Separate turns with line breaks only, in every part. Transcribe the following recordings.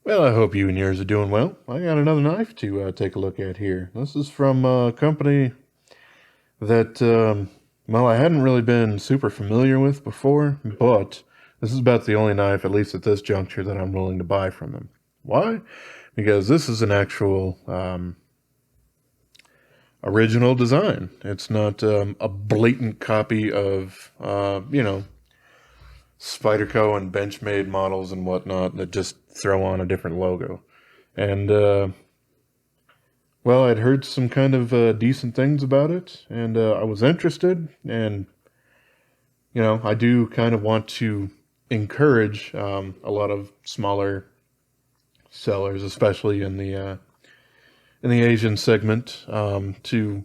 Well, I hope you and yours are doing well. I got another knife to take a look at here. This is from a company that, well, I hadn't really been super familiar with before, but this is about the only knife, at least at this juncture, that I'm willing to buy from them. Why? Because this is an actual original design. It's not a blatant copy of, Spyderco and Benchmade models and whatnot that just throw on a different logo. And well, I'd heard some kind of decent things about it, and I was interested. And I do kind of want to encourage a lot of smaller sellers, especially in the Asian segment, to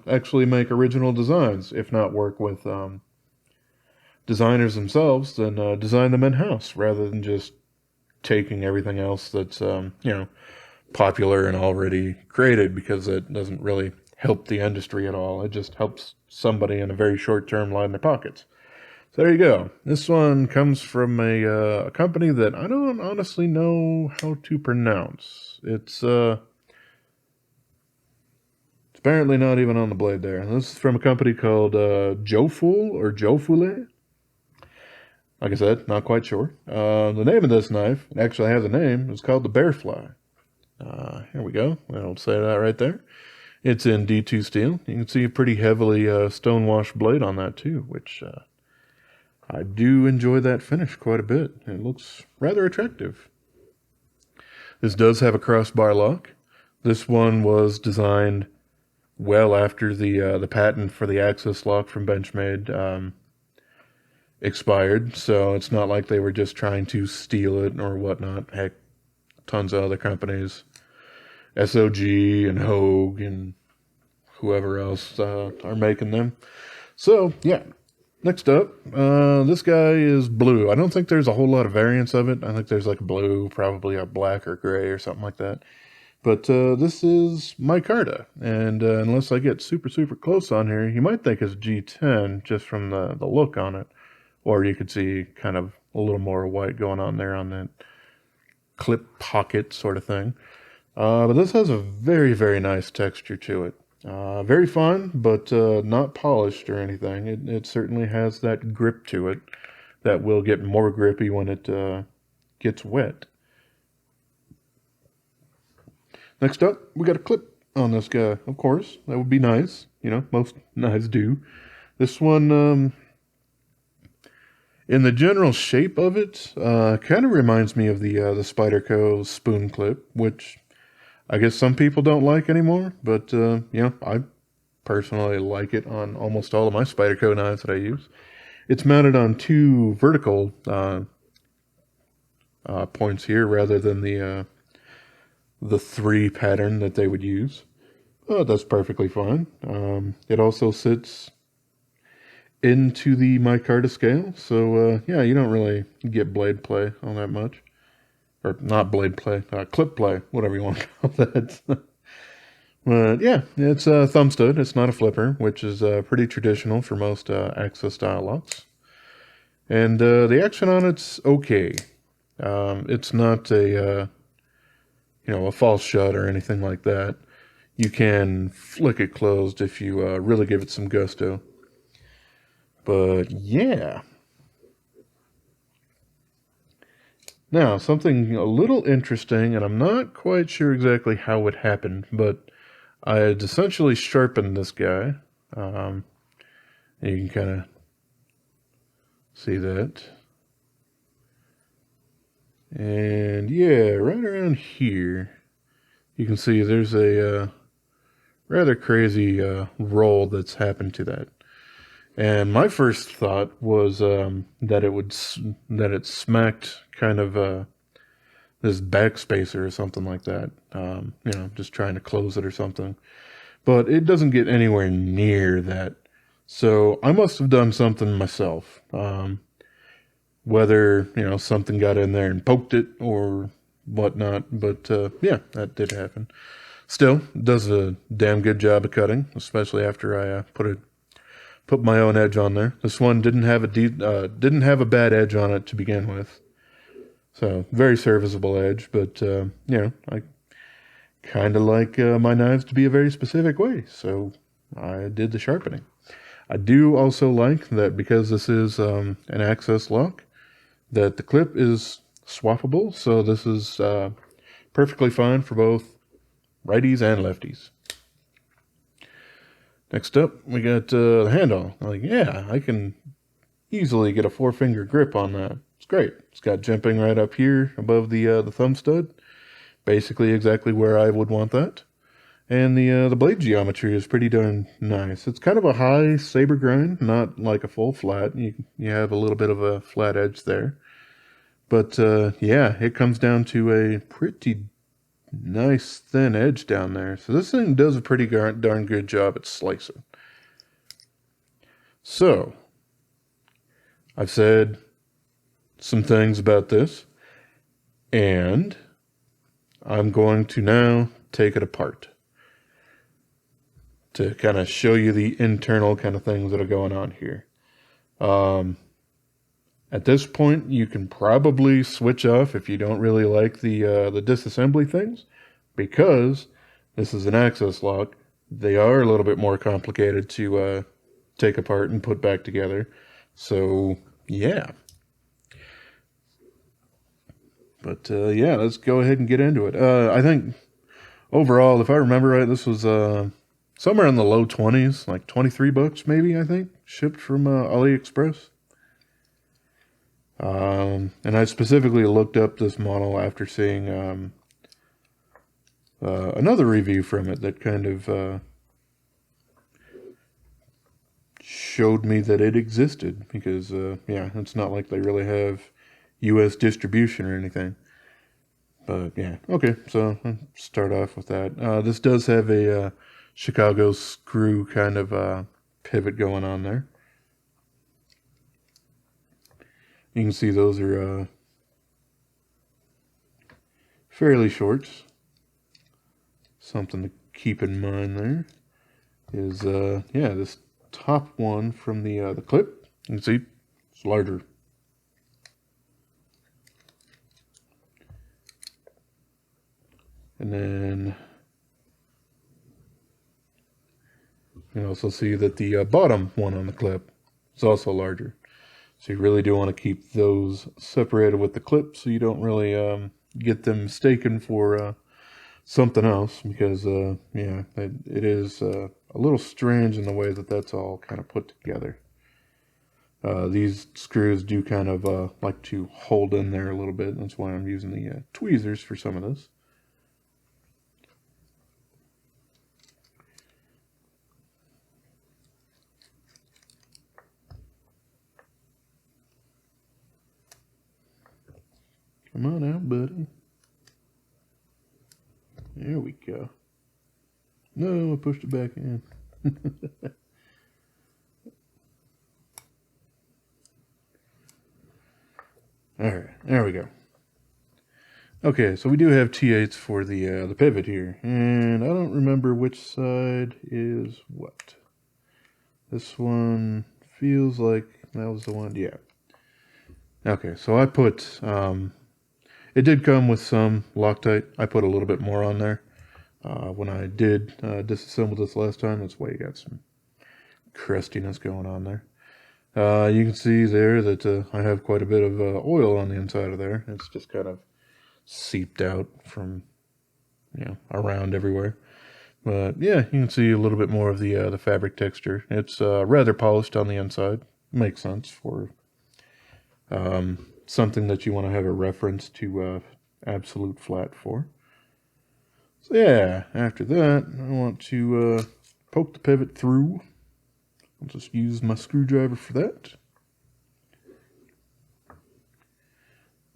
actually make original designs, if not work with designers themselves, then design them in house rather than just taking everything else that's popular and already created, because it doesn't really help the industry at all. It just helps somebody in a very short term line their pockets. So there you go. This one comes from a company that I don't honestly know how to pronounce. It's apparently not even on the blade there. This is from a company called Jufule. Like I said, not quite sure. The name of this knife, it actually has a name. It's called the Bearfly. Here we go. I'll say that right there. It's in D2 steel. You can see a pretty heavily stonewashed blade on that too, which I do enjoy that finish quite a bit. It looks rather attractive. This does have a crossbar lock. This one was designed well after the patent for the access lock from Benchmade expired, so it's not like they were just trying to steal it or whatnot. Heck, tons of other companies, SOG and Hogue and whoever else are making them. So yeah, next up, this guy is blue. I don't think there's a whole lot of variants of it. I think there's like blue, probably a black or gray or something like that. But this is Micarta, and unless I get super close on here, you might think it's G10 just from the look on it. Or you could see kind of a little more white going on there on that clip pocket sort of thing. But this has a very nice texture to it. Very fine, but not polished or anything. It certainly has that grip to it that will get more grippy when it gets wet. Next up, we got a clip on this guy. Of course, that would be nice. Most knives do. This one, in the general shape of it, kind of reminds me of the Spyderco spoon clip, which I guess some people don't like anymore. But I personally like it on almost all of my Spyderco knives that I use. It's mounted on two vertical points here rather than the three pattern that they would use. That's perfectly fine. It also sits into the micarta scale, so yeah, you don't really get blade play on that much. Or not blade play, clip play, whatever you want to call that. But yeah, it's a thumb stud. It's not a flipper, which is pretty traditional for most access style locks. And the action on it's okay. It's not a a false shut or anything like that. You can flick it closed if you really give it some gusto. But yeah. Now, something a little interesting, and I'm not quite sure exactly how it happened, but I had essentially sharpened this guy. You can kind of see that. And yeah, right around here, you can see there's a rather crazy roll that's happened to that. And my first thought was that it smacked kind of this backspacer or something like that. Just trying to close it or something. But it doesn't get anywhere near that. So I must have done something myself. Whether something got in there and poked it or whatnot. But yeah, that did happen. Still, it does a damn good job of cutting, especially after I put my own edge on there. This one didn't have a bad edge on it to begin with. So very serviceable edge, but you know, I kind of like my knives to be a very specific way, so I did the sharpening. I do also like that because this is an access lock, that the clip is swappable, so this is perfectly fine for both righties and lefties. Next up, we got the handle. Like, yeah, I can easily get a 4-finger grip on that. It's great. It's got jimping right up here above the thumb stud, basically exactly where I would want that. And the blade geometry is pretty darn nice. It's kind of a high saber grind, not like a full flat. You have a little bit of a flat edge there. But yeah, it comes down to a pretty nice thin edge down there. So this thing does a pretty darn good job at slicing. So, I've said some things about this, and I'm going to now take it apart to kind of show you the internal kind of things that are going on here. At this point, you can probably switch off if you don't really like the disassembly things, because this is an access lock. They are a little bit more complicated to take apart and put back together. So, yeah. But, yeah, let's go ahead and get into it. I think, overall, if I remember right, this was somewhere in the low 20s, like 23 bucks maybe, I think, shipped from AliExpress. And I specifically looked up this model after seeing another review from it that kind of showed me that it existed, because yeah, it's not like they really have US distribution or anything. But yeah, okay, so I'll start off with that. This does have a Chicago screw kind of pivot going on there. You can see those are fairly short. Something to keep in mind there is, yeah, this top one from the clip. You can see it's larger. And then you can also see that the bottom one on the clip is also larger. So you really do want to keep those separated with the clip so you don't really get them mistaken for something else, because yeah, it is a little strange in the way that that's all kind of put together. These screws do kind of like to hold in there a little bit. That's why I'm using the tweezers for some of this. Come on out, buddy. There we go. No, I pushed it back in. Alright, there we go. Okay, so we do have T8s for the pivot here, and I don't remember which side is what. This one feels like that was the one, yeah. Okay, so I put, it did come with some Loctite. I put a little bit more on there. When I did disassemble this last time, that's why you got some crustiness going on there. You can see there that I have quite a bit of oil on the inside of there. It's just kind of seeped out from, you know, around everywhere. But yeah, you can see a little bit more of the fabric texture. It's rather polished on the inside. Makes sense for something that you want to have a reference to absolute flat for. So yeah, after that, I want to poke the pivot through. I'll just use my screwdriver for that.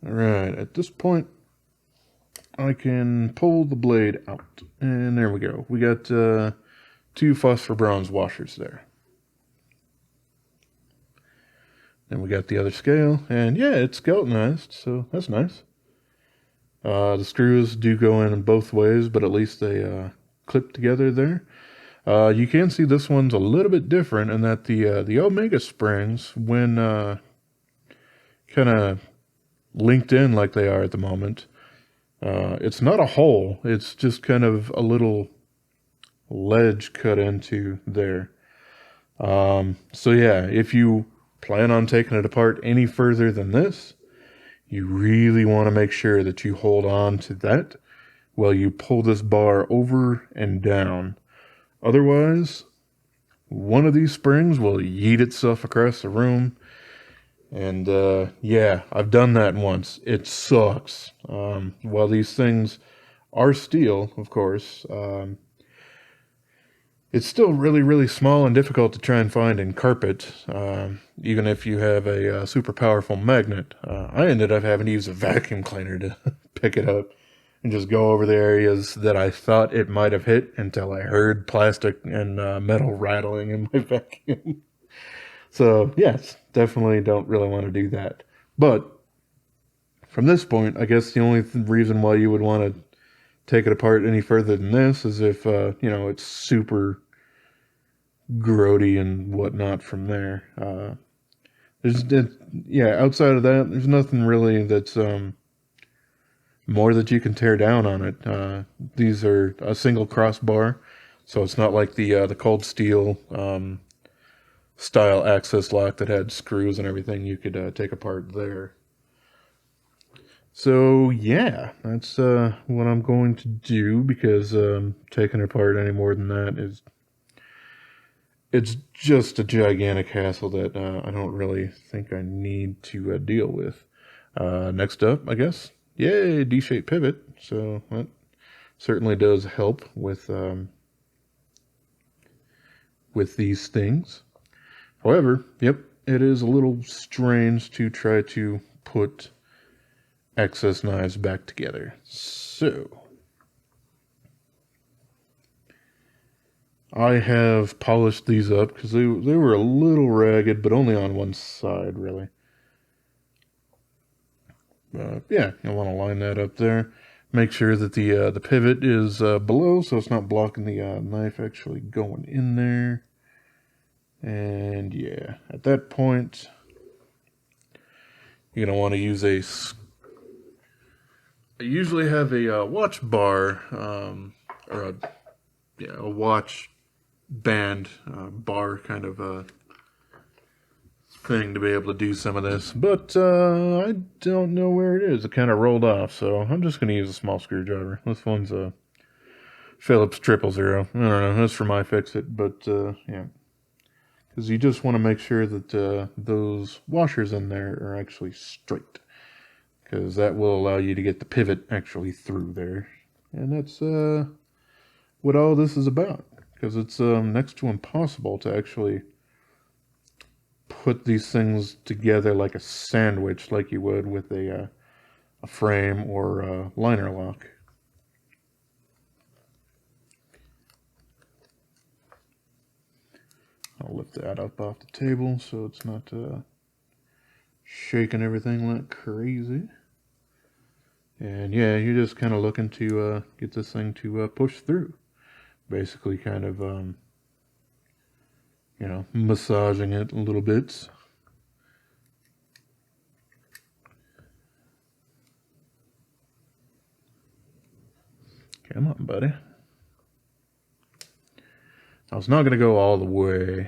Alright, at this point, I can pull the blade out. And there we go. We got 2 phosphor bronze washers there. Then we got the other scale, and yeah, it's skeletonized, so that's nice. The screws do go in both ways, but at least they clip together there. You can see this one's a little bit different in that the Omega springs, when kind of linked in like they are at the moment. It's not a hole, it's just kind of a little ledge cut into there. So yeah, if you plan on taking it apart any further than this, you really want to make sure that you hold on to that while you pull this bar over and down. Otherwise, one of these springs will yeet itself across the room. And yeah, I've done that once. It sucks. While these things are steel, of course, it's still really, really small and difficult to try and find in carpet, even if you have a super powerful magnet. I ended up having to use a vacuum cleaner to pick it up and just go over the areas that I thought it might have hit until I heard plastic and metal rattling in my vacuum. So, yes, definitely don't really want to do that. But from this point, I guess the only reason why you would want to take it apart any further than this is if, you know, it's super grody and whatnot from there. Yeah, outside of that, there's nothing really that's more that you can tear down on it. These are a single crossbar, so it's not like the cold steel style access lock that had screws and everything you could take apart there. So yeah, that's what I'm going to do, because taking it apart any more than that is, it's just a gigantic hassle that I don't really think I need to deal with. Next up, I guess, yay, D-shaped pivot. So that certainly does help with these things. However, yep, it is a little strange to try to put excess knives back together. So I have polished these up because they were a little ragged, but only on one side, really. Yeah, you'll want to line that up there. Make sure that the pivot is below, so it's not blocking the knife actually going in there. And yeah, at that point, you're going to want to use I usually have a watch bar, or a watch band bar kind of thing to be able to do some of this. But I don't know where it is. It kind of rolled off, so I'm just going to use a small screwdriver. This one's a Phillips 000. I don't know, that's for my fix-it, but yeah. Because you just want to make sure that those washers in there are actually straight, because that will allow you to get the pivot actually through there. And that's what all this is about, because it's next to impossible to actually put these things together like a sandwich, like you would with a frame or a liner lock. I'll lift that up off the table so it's not shaking everything like crazy. And yeah, you're just kind of looking to get this thing to push through. Basically kind of, you know, massaging it a little bit. Come on, buddy. I was not going to go all the way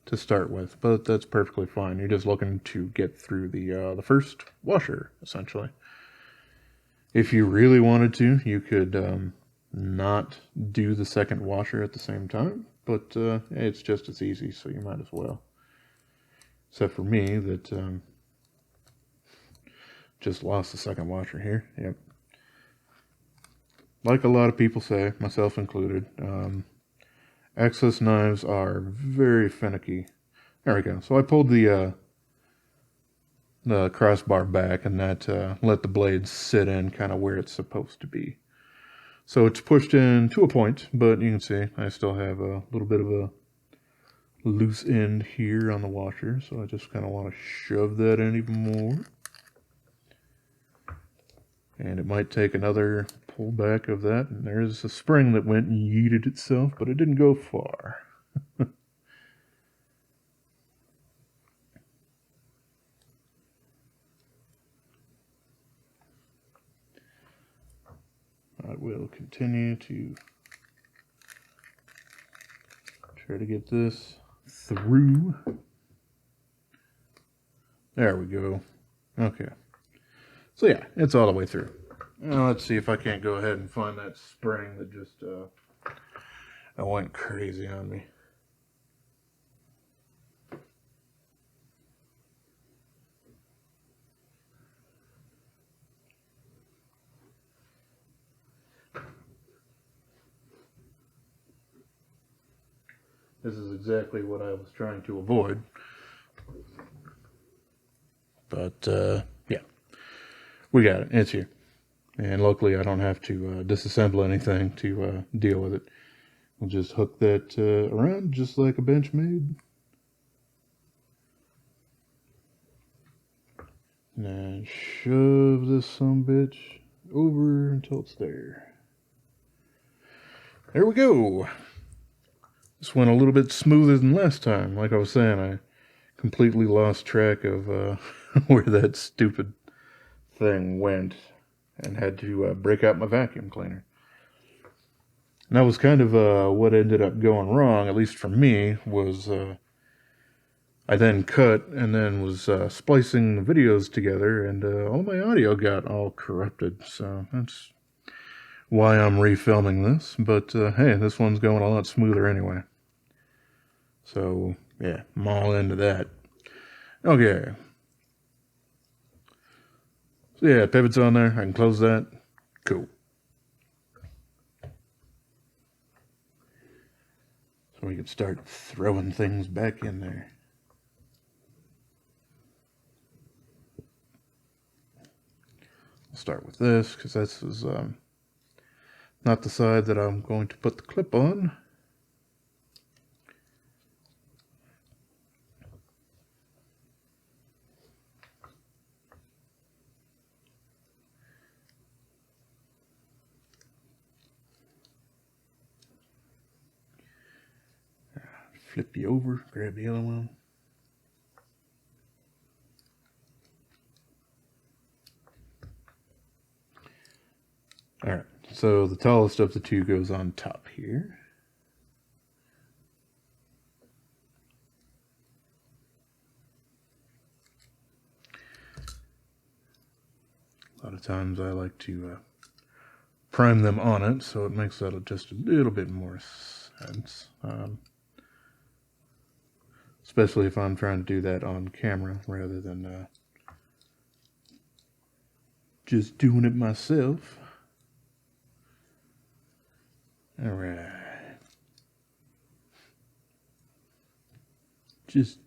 to start with, but that's perfectly fine. You're just looking to get through the first washer, essentially. If you really wanted to, you could not do the second washer at the same time, but it's just as easy, so you might as well. Except for me, that just lost the second washer here. Yep. Like a lot of people say, myself included, excess knives are very finicky. There we go. So I pulled the crossbar back, and that let the blade sit in kind of where it's supposed to be. So it's pushed in to a point, but you can see I still have a little bit of a loose end here on the washer, so I just kind of want to shove that in even more. And it might take another pull back of that, and there's a spring that went and yeeted itself, but it didn't go far. will continue to try to get this through. There we go. Okay. So yeah, it's all the way through. Now let's see if I can't go ahead and find that spring that just went crazy on me. This is exactly what I was trying to avoid. But, yeah. We got it. It's here. And luckily I don't have to disassemble anything to deal with it. We'll just hook that around just like a Benchmade. And then shove this sumbitch over until it's there. There we go. This went a little bit smoother than last time. Like I was saying, I completely lost track of where that stupid thing went and had to break out my vacuum cleaner. And that was kind of what ended up going wrong, at least for me, was I then cut and then was splicing the videos together, and all my audio got all corrupted. So that's why I'm refilming this. But hey, this one's going a lot smoother anyway. So yeah, I'm all into that. Okay. So yeah, pivot's on there. I can close that. Cool. So we can start throwing things back in there. I'll start with this because this is not the side that I'm going to put the clip on. Flip you over, grab the other one. Alright, so the tallest of the two goes on top here. A lot of times I like to prime them on it, so it makes that just a little bit more sense. Especially if I'm trying to do that on camera rather than just doing it myself. All right. Just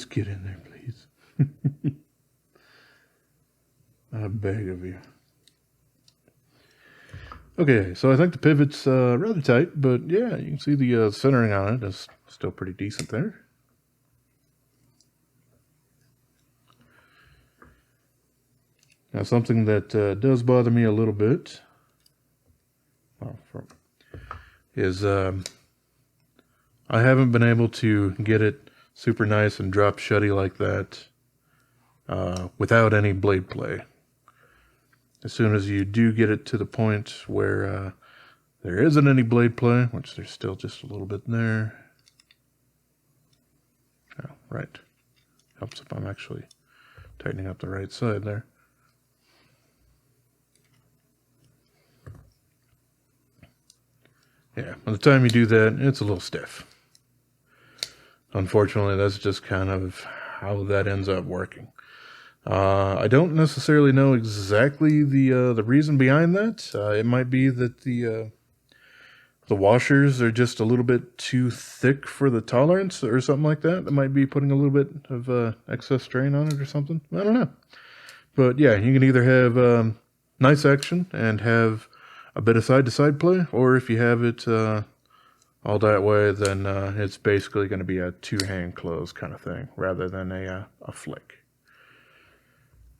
get in there, please. I beg of you. Okay, so I think the pivot's rather tight, but yeah, you can see the centering on it is still pretty decent there. Now, something that does bother me a little bit is I haven't been able to get it super nice and drop shutty like that without any blade play. As soon as you do get it to the point where there isn't any blade play, which there's still just a little bit in there. Oh, right. Helps if I'm actually tightening up the right side there. Yeah, by the time you do that, it's a little stiff. Unfortunately, that's just kind of how that ends up working. I don't necessarily know exactly the reason behind that. It might be that the washers are just a little bit too thick for the tolerance or something like that. That might be putting a little bit of excess strain on it or something. I don't know. But yeah, you can either have nice action and have a bit of side-to-side play, or if you have it all that way, then it's basically going to be a two-hand close kind of thing rather than a flick.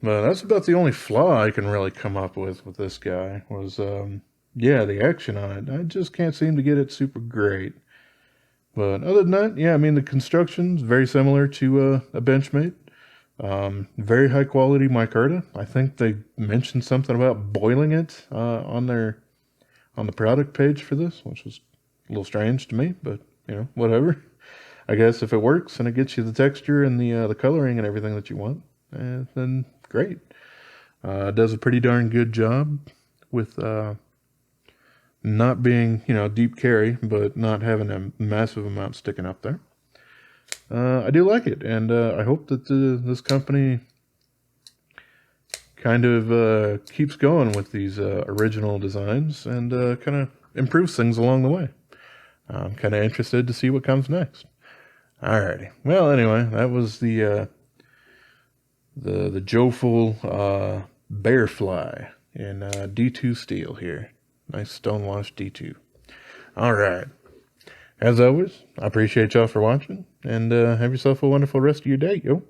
But that's about the only flaw I can really come up with this guy was, yeah, the action on it. I just can't seem to get it super great. But other than that, yeah, I mean, the construction's very similar to a Benchmade. Very high quality micarta. I think they mentioned something about boiling it on the product page for this, which was a little strange to me, but you know, whatever. I guess if it works and it gets you the texture and the coloring and everything that you want, then great. It does a pretty darn good job with not being, you know, deep carry, but not having a massive amount sticking up there. I do like it, and I hope that this company kind of keeps going with these original designs and kind of improves things along the way. I'm kind of interested to see what comes next. Alrighty. Well, anyway, that was the Jufule Bearfly in D2 steel here. Nice stonewashed D2. Alright. As always, I appreciate y'all for watching, and have yourself a wonderful rest of your day, yo.